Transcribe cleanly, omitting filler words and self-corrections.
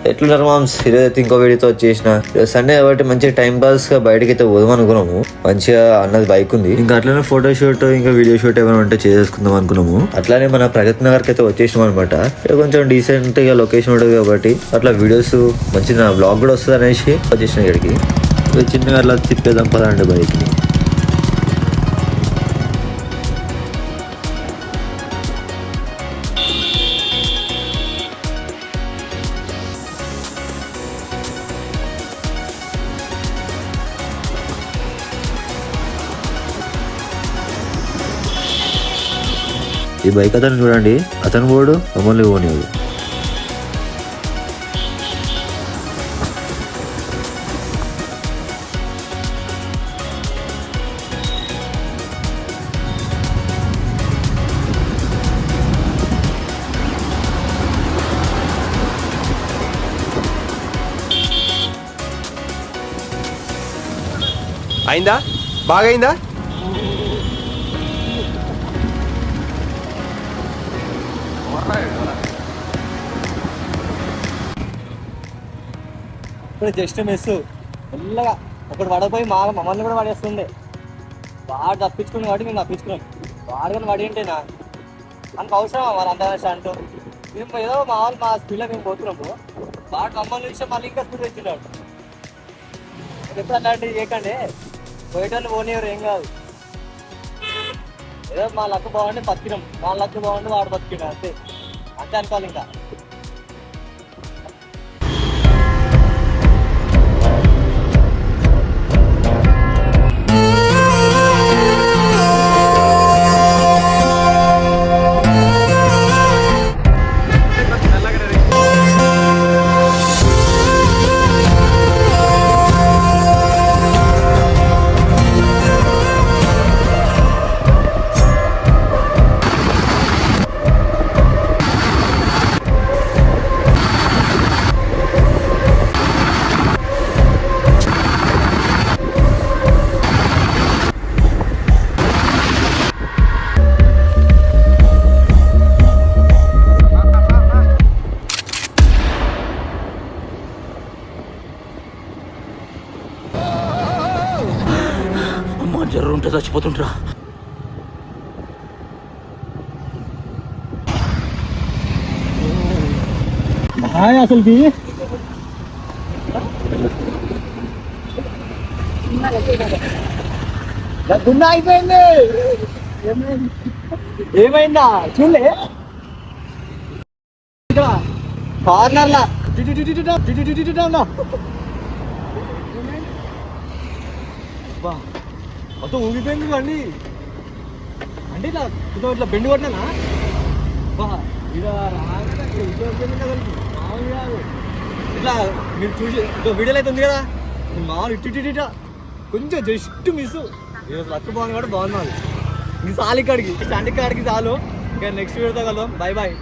ఎట్లున్నారు మామ్స్? ఈరోజు అయితే ఇంకో వీడియోతో వచ్చేసిన. సండే కాబట్టి మంచిగా టైం పాస్ గా బయటకి అయితే పోదాం అనుకున్నాము. మంచిగా అన్నది బైక్ ఉంది, ఇంకా అట్లనే ఫోటో షూట్ ఇంకా వీడియో షూట్ ఏమైనా ఉంటే చేసుకుందాం అనుకున్నాము. అట్లానే మన ప్రగతి నగర్ కి అయితే వచ్చేసినాం అనమాట. కొంచెం డీసెంట్ గా లొకేషన్ ఉంటుంది కాబట్టి అట్లా వీడియోస్ మంచి నా బ్లాగ్ కూడా వస్తుంది అనేసి వచ్చేసిన ఇక్కడికి. చిన్నగా అట్లా తిప్పేదాం పదండి బైక్ ని. ఈ బైక్ అతను చూడండి, అతను పోడు మమ్మల్ని పోనివాడు. అయిందా? బాగా అయిందా? ఇప్పుడు జస్ట్ మిస్ మెల్లగా ఒకటి పడపోయి మమ్మల్ని కూడా పడేస్తుండే. వాడు తప్పించుకున్నాం కాబట్టి మేము తప్పించుకున్నాం. వాడు కానీ పడి ఉంటేనా మనకు అవసరం వాళ్ళు అంత అంటూ మేము ఏదో మా స్పీడ్లో మేము పోతున్నాము. వాడు మమ్మల్ని విషయం మళ్ళీ ఇంకా స్పీడ్ వచ్చినాడు. ఎప్పుడు అలాంటివి చేయకండి, పోయేటోళ్ళు పోనీయరు, ఏం కాదు. ఏదో మా లక్ బాగుండి బతికినాం, మా లక్ బాగుండి వాడు బతికినాం, అంతే అంతే అనుకోవాలి. ఇంకా జర్రు ఉంటే చచ్చిపోతుంటరా. అసలు గుండా అయిపోయింది. ఏమైందా చూడలే, కార్నర్లా మొత్తం ఊగిపోయింది బండి. అంటే ఇట్లా ఇట్లా బెండు కొట్టినా ఇట్లా మీరు చూసి వీడియోలో అయితే ఉంది కదా, మామూలు ఇటు కొంచెం జస్ట్ మిస్. ఈరోజు లక్ బాగుంది కూడా బాగున్నాను. ఇంక చాలు, ఇక్కడికి స్టాండ్ కాడికి చాలు. ఇంకా నెక్స్ట్ వీడియోతో కలుద్దాం. Bye bye.